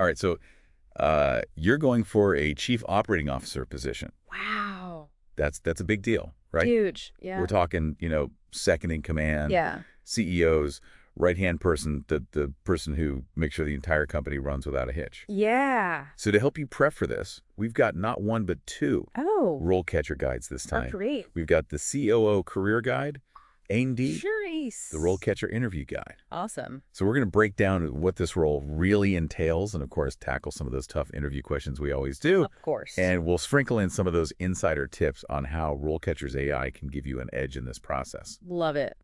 All right, so you're going for a chief operating officer position. Wow. That's a big deal, right? Huge. We're Yeah. talking, second in command, Yeah. CEOs, right-hand person, the person who makes sure the entire company runs without a hitch. Yeah. So to help you prep for this, we've got not one but two Oh. RoleCatcher guides this Oh, time. great. We've got the COO Career Guide, and the Nice. RoleCatcher Interview Guide. Awesome. So we're going to break down what this role really entails and, of course, tackle some of those tough interview questions we always do. Of course. And we'll sprinkle in some of those insider tips on how RoleCatcher's AI can give you an edge in this process. Love it.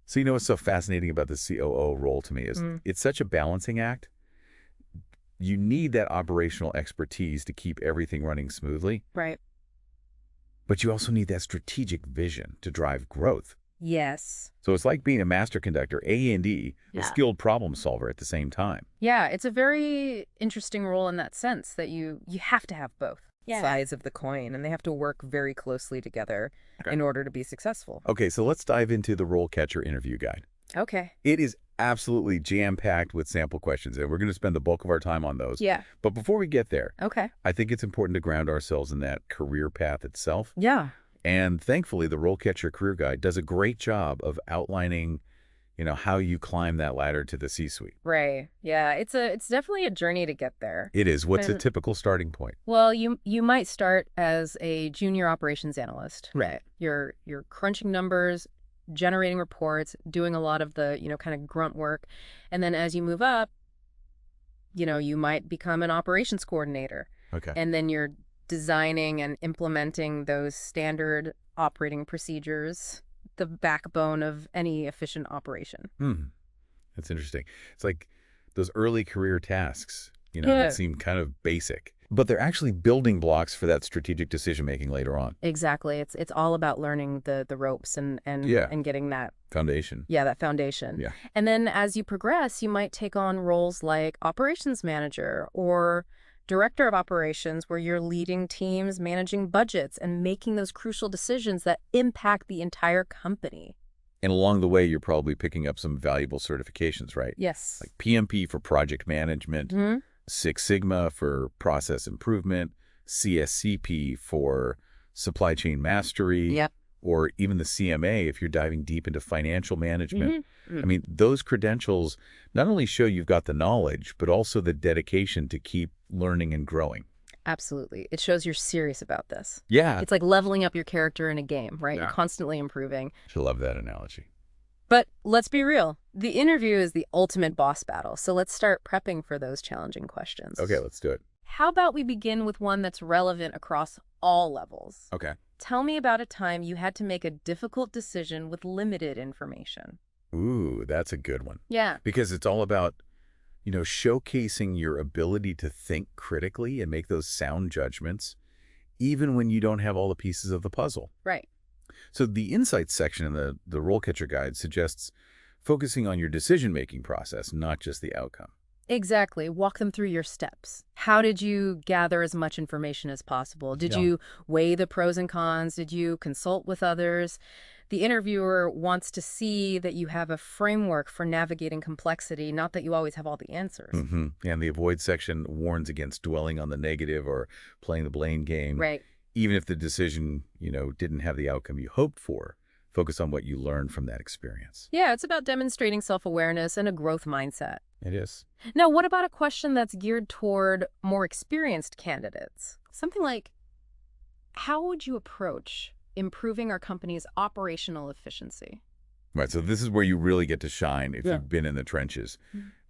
So what's so fascinating about the COO role to me is it's such a balancing act. You need that operational expertise to keep everything running smoothly. Right. But you also need that strategic vision to drive growth. Yes. So it's like being a master conductor, A&E, a Yeah. skilled problem solver at the same time. Yeah, it's a very interesting role in that sense that you have to have both sides of the coin, and they have to work very closely together in order to be successful. Okay, so let's dive into the RoleCatcher Interview Guide. Okay. It is absolutely jam-packed with sample questions, and we're going to spend the bulk of our time on those. Yeah. But before we get there, Okay. I think it's important to ground ourselves in that career path itself. Yeah. And thankfully, the RoleCatcher Career Guide does a great job of outlining, how you climb that ladder to the C-suite. Right. Yeah. It's definitely a journey to get there. It is. What's a typical starting point? Well, you might start as a junior operations analyst. Right. You're crunching numbers, generating reports, doing a lot of the, kind of grunt work. And then as you move up, you might become an operations coordinator. Okay. And then you're designing and implementing those standard operating procedures, the backbone of any efficient operation. That's interesting. It's like those early career tasks, Yeah. that seem kind of basic, but they're actually building blocks for that strategic decision-making later on. Exactly. It's all about learning the ropes and getting that Foundation. that foundation. Yeah. And then as you progress, you might take on roles like operations manager or director of operations, where you're leading teams, managing budgets, and making those crucial decisions that impact the entire company. And along the way, you're probably picking up some valuable certifications, right? Yes. Like PMP for project management, Six Sigma for process improvement, CSCP for supply chain mastery, Yep. or even the CMA if you're diving deep into financial management. I mean, those credentials not only show you've got the knowledge, but also the dedication to keep learning and growing. Absolutely. It shows you're serious about this. Yeah. It's like leveling up your character in a game, right? Yeah. You're constantly improving. I love that analogy. But let's be real. The interview is the ultimate boss battle. So let's start prepping for those challenging questions. Okay, let's do it. How about we begin with one that's relevant across all levels? Okay. Tell me about a time you had to make a difficult decision with limited information. Ooh, that's a good one. Yeah. Because it's all about, showcasing your ability to think critically and make those sound judgments, even when you don't have all the pieces of the puzzle. Right. So the insights section in the RoleCatcher Guide suggests focusing on your decision-making process, not just the outcome. Exactly. Walk them through your steps. How did you gather as much information as possible? Did you weigh the pros and cons? Did you consult with others? The interviewer wants to see that you have a framework for navigating complexity, not that you always have all the answers. And the avoid section warns against dwelling on the negative or playing the blame game. Right. Even if the decision, didn't have the outcome you hoped for. Focus on what you learned from that experience. Yeah, it's about demonstrating self-awareness and a growth mindset. It is. Now, what about a question that's geared toward more experienced candidates? Something like, how would you approach improving our company's operational efficiency? Right, so this is where you really get to shine if you've been in the trenches,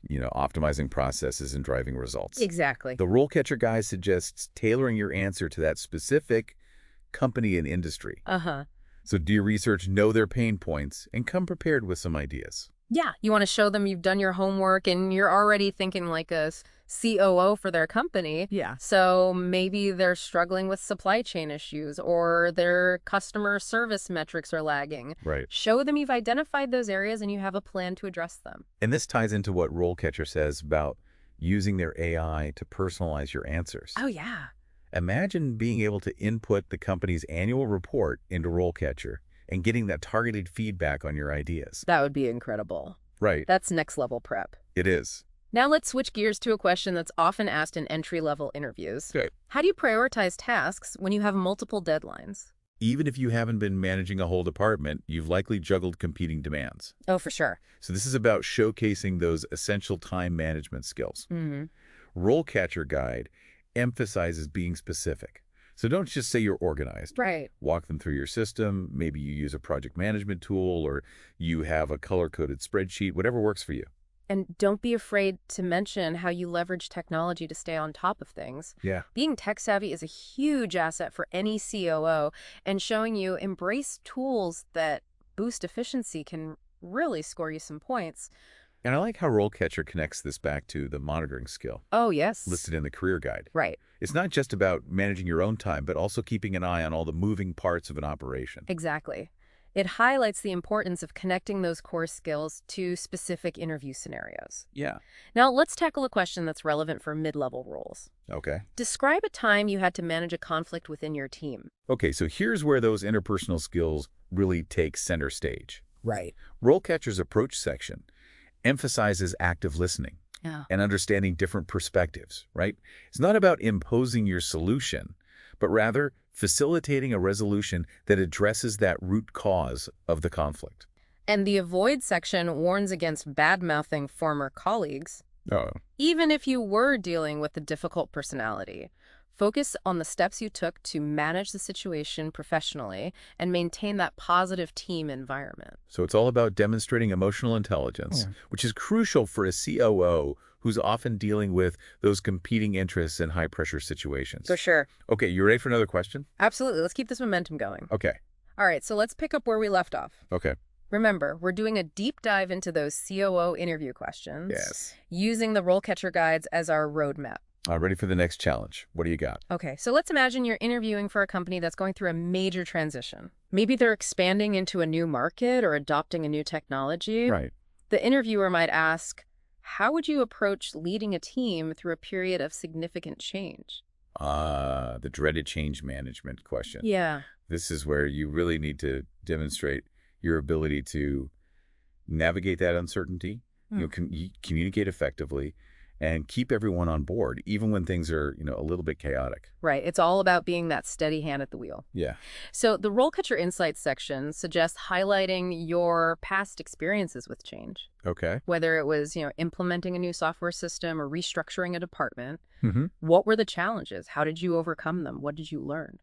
optimizing processes and driving results. Exactly. The RoleCatcher Guide suggests tailoring your answer to that specific company and industry. So do your research, know their pain points, and come prepared with some ideas. Yeah, you want to show them you've done your homework and you're already thinking like a COO for their company. Yeah. So maybe they're struggling with supply chain issues or their customer service metrics are lagging. Right. Show them you've identified those areas and you have a plan to address them. And this ties into what RoleCatcher says about using their AI to personalize your answers. Oh, yeah. Imagine being able to input the company's annual report into RoleCatcher and getting that targeted feedback on your ideas. That would be incredible. Right. That's next level prep. It is. Now let's switch gears to a question that's often asked in entry-level interviews. Okay. How do you prioritize tasks when you have multiple deadlines? Even if you haven't been managing a whole department, you've likely juggled competing demands. Oh, for sure. So this is about showcasing those essential time management skills. Mm-hmm. RoleCatcher Guide emphasizes being specific. So don't just say you're organized. Right. Walk them through your system. Maybe you use a project management tool or you have a color-coded spreadsheet, whatever works for you. And don't be afraid to mention how you leverage technology to stay on top of things. Yeah. Being tech-savvy is a huge asset for any COO, and showing you embrace tools that boost efficiency can really score you some points. And I like how RoleCatcher connects this back to the monitoring skill Oh, yes. listed in the career guide. Right. It's not just about managing your own time, but also keeping an eye on all the moving parts of an operation. Exactly. It highlights the importance of connecting those core skills to specific interview scenarios. Yeah. Now, let's tackle a question that's relevant for mid-level roles. Okay. Describe a time you had to manage a conflict within your team. Okay, so here's where those interpersonal skills really take center stage. Right. RoleCatcher's approach section emphasizes active listening Yeah. and understanding different perspectives, right? It's not about imposing your solution, but rather facilitating a resolution that addresses that root cause of the conflict. And the avoid section warns against bad-mouthing former colleagues, Oh. even if you were dealing with a difficult personality. Focus on the steps you took to manage the situation professionally and maintain that positive team environment. So it's all about demonstrating emotional intelligence, which is crucial for a COO who's often dealing with those competing interests in high-pressure situations. For sure. Okay, you ready for another question? Absolutely. Let's keep this momentum going. Okay. All right, so let's pick up where we left off. Okay. Remember, we're doing a deep dive into those COO interview questions. Yes. Using the RoleCatcher guides as our roadmap. Ready for the next challenge. What do you got? Okay, so let's imagine you're interviewing for a company that's going through a major transition. Maybe they're expanding into a new market or adopting a new technology. Right. The interviewer might ask, how would you approach leading a team through a period of significant change? The dreaded change management question. Yeah. This is where you really need to demonstrate your ability to navigate that uncertainty, you communicate effectively, and keep everyone on board, even when things are, a little bit chaotic. Right. It's all about being that steady hand at the wheel. Yeah. So the RoleCatcher Insights section suggests highlighting your past experiences with change. Okay. Whether it was, implementing a new software system or restructuring a department. Mm-hmm. What were the challenges? How did you overcome them? What did you learn?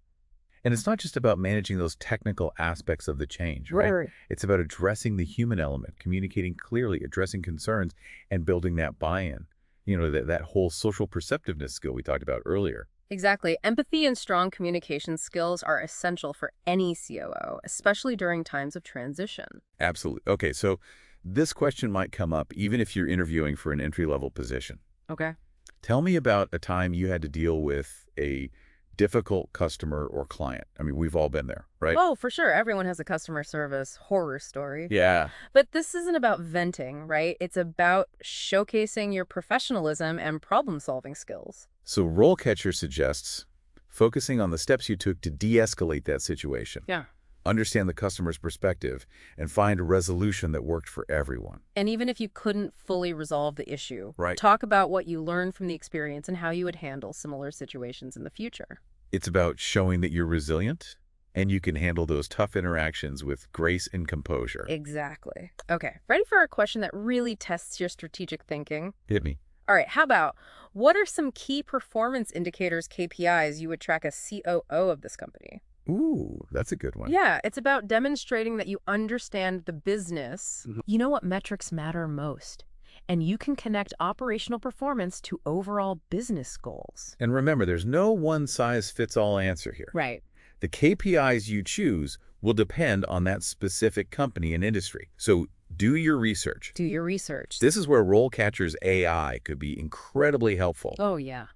And it's not just about managing those technical aspects of the change, right? Right. It's about addressing the human element, communicating clearly, addressing concerns, and building that buy-in. That whole social perceptiveness skill we talked about earlier. Exactly. Empathy and strong communication skills are essential for any COO, especially during times of transition. Absolutely. Okay, so this question might come up even if you're interviewing for an entry-level position. Okay. Tell me about a time you had to deal with a difficult customer or client. I mean, we've all been there, right? Oh, for sure. Everyone has a customer service horror story. Yeah. But this isn't about venting, right? It's about showcasing your professionalism and problem-solving skills. So RoleCatcher suggests focusing on the steps you took to de-escalate that situation. Yeah. Understand the customer's perspective, and find a resolution that worked for everyone. And even if you couldn't fully resolve the issue, Right. talk about what you learned from the experience and how you would handle similar situations in the future. It's about showing that you're resilient and you can handle those tough interactions with grace and composure. Exactly. Okay, ready for a question that really tests your strategic thinking? Hit me. All right, how about, what are some key performance indicators, KPIs, you would track a COO of this company? Ooh, that's a good one. Yeah, it's about demonstrating that you understand the business. Mhm. You know what metrics matter most, and you can connect operational performance to overall business goals. And remember, there's no one-size-fits-all answer here. Right. The KPIs you choose will depend on that specific company and industry. So do your research. Do your research. This is where RoleCatcher's AI could be incredibly helpful. Oh, yeah.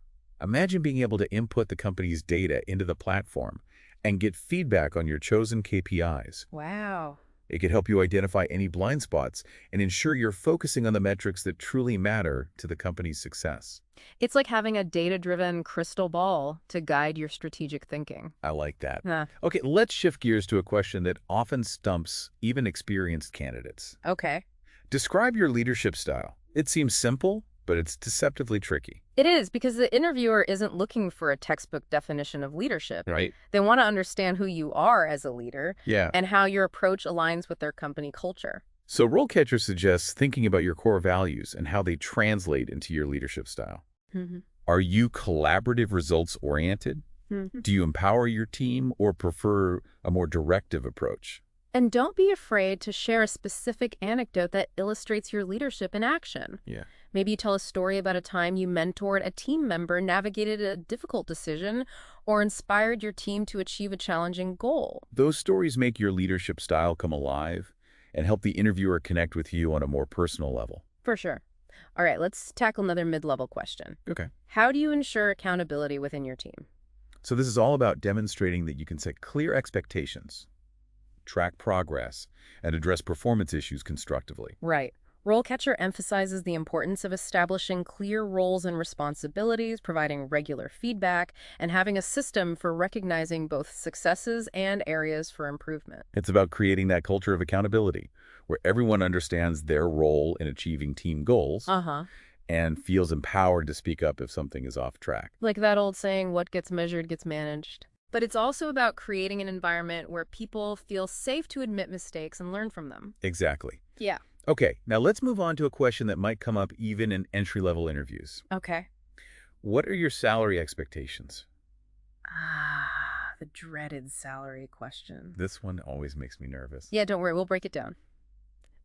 Imagine being able to input the company's data into the platform and get feedback on your chosen KPIs. Wow. It could help you identify any blind spots and ensure you're focusing on the metrics that truly matter to the company's success. It's like having a data-driven crystal ball to guide your strategic thinking. I like that. Huh. Okay, let's shift gears to a question that often stumps even experienced candidates. Okay. Describe your leadership style. It seems simple, but it's deceptively tricky. It is, because the interviewer isn't looking for a textbook definition of leadership. Right. They want to understand who you are as a leader Yeah. and how your approach aligns with their company culture. So RoleCatcher suggests thinking about your core values and how they translate into your leadership style. Mm-hmm. Are you collaborative, results-oriented? Mm-hmm. Do you empower your team or prefer a more directive approach? And don't be afraid to share a specific anecdote that illustrates your leadership in action. Yeah. Maybe you tell a story about a time you mentored a team member, navigated a difficult decision, or inspired your team to achieve a challenging goal. Those stories make your leadership style come alive and help the interviewer connect with you on a more personal level. For sure. All right, let's tackle another mid-level question. Okay. How do you ensure accountability within your team? So this is all about demonstrating that you can set clear expectations, track progress, and address performance issues constructively. Right. RoleCatcher emphasizes the importance of establishing clear roles and responsibilities, providing regular feedback, and having a system for recognizing both successes and areas for improvement. It's about creating that culture of accountability where everyone understands their role in achieving team goals and feels empowered to speak up if something is off track. Like that old saying, what gets measured gets managed. But it's also about creating an environment where people feel safe to admit mistakes and learn from them. Exactly. Yeah. Okay, now let's move on to a question that might come up even in entry-level interviews. Okay. What are your salary expectations? The dreaded salary question. This one always makes me nervous. Yeah, don't worry, we'll break it down.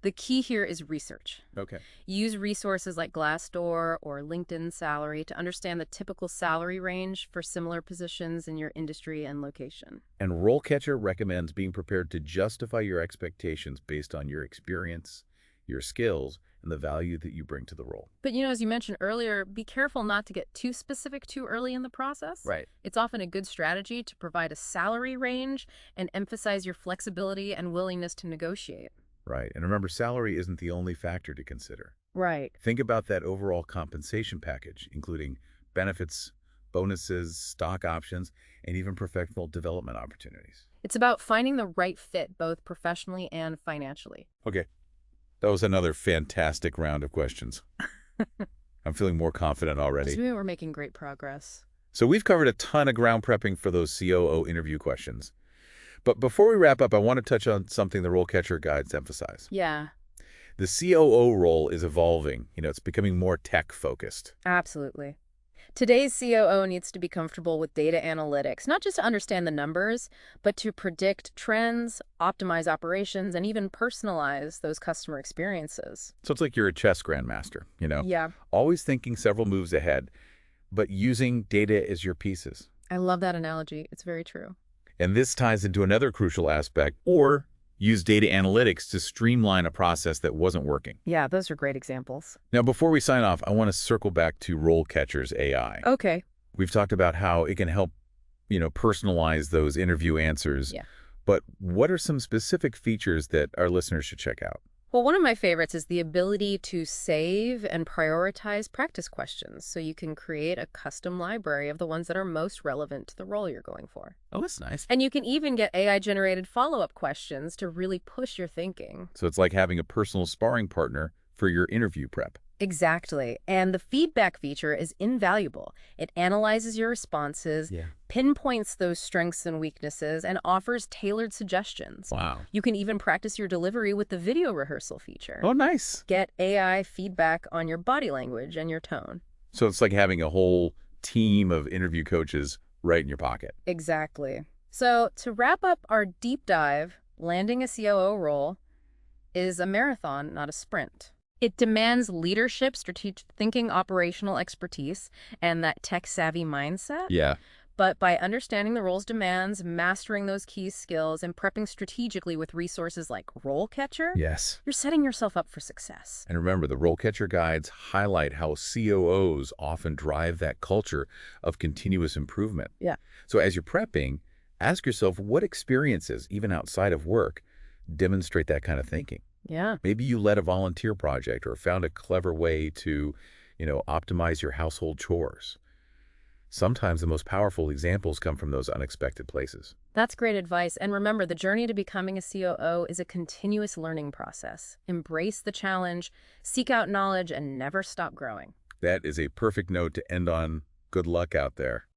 The key here is research. Okay. Use resources like Glassdoor or LinkedIn Salary to understand the typical salary range for similar positions in your industry and location. And RoleCatcher recommends being prepared to justify your expectations based on your experience, your skills, and the value that you bring to the role. But, as you mentioned earlier, be careful not to get too specific too early in the process. Right. It's often a good strategy to provide a salary range and emphasize your flexibility and willingness to negotiate. Right. And remember, salary isn't the only factor to consider. Right. Think about that overall compensation package, including benefits, bonuses, stock options, and even professional development opportunities. It's about finding the right fit, both professionally and financially. Okay. That was another fantastic round of questions. I'm feeling more confident already. Maybe we're making great progress. So we've covered a ton of ground prepping for those COO interview questions. But before we wrap up, I want to touch on something the RoleCatcher guides emphasize. Yeah. The COO role is evolving. It's becoming more tech-focused. Absolutely. Today's COO needs to be comfortable with data analytics, not just to understand the numbers, but to predict trends, optimize operations, and even personalize those customer experiences. So it's like you're a chess grandmaster, Yeah. always thinking several moves ahead, but using data as your pieces. I love that analogy. It's very true. And this ties into another crucial aspect, or use data analytics to streamline a process that wasn't working. Yeah, those are great examples. Now, before we sign off, I want to circle back to RoleCatcher's AI. Okay. We've talked about how it can help, personalize those interview answers. Yeah. But what are some specific features that our listeners should check out? Well, one of my favorites is the ability to save and prioritize practice questions, so you can create a custom library of the ones that are most relevant to the role you're going for. Oh, that's nice. And you can even get AI-generated follow-up questions to really push your thinking. So it's like having a personal sparring partner for your interview prep. Exactly. And the feedback feature is invaluable. It analyzes your responses, pinpoints those strengths and weaknesses, and offers tailored suggestions. Wow. You can even practice your delivery with the video rehearsal feature. Oh, nice. Get AI feedback on your body language and your tone. So it's like having a whole team of interview coaches right in your pocket. Exactly. So to wrap up our deep dive, landing a COO role is a marathon, not a sprint. It demands leadership, strategic thinking, operational expertise, and that tech-savvy mindset. Yeah. But by understanding the role's demands, mastering those key skills, and prepping strategically with resources like RoleCatcher, Yes. you're setting yourself up for success. And remember, the RoleCatcher guides highlight how COOs often drive that culture of continuous improvement. Yeah. So as you're prepping, ask yourself what experiences, even outside of work, demonstrate that kind of thinking. Yeah. Maybe you led a volunteer project or found a clever way to, optimize your household chores. Sometimes the most powerful examples come from those unexpected places. That's great advice. And remember, the journey to becoming a COO is a continuous learning process. Embrace the challenge, seek out knowledge, and never stop growing. That is a perfect note to end on. Good luck out there.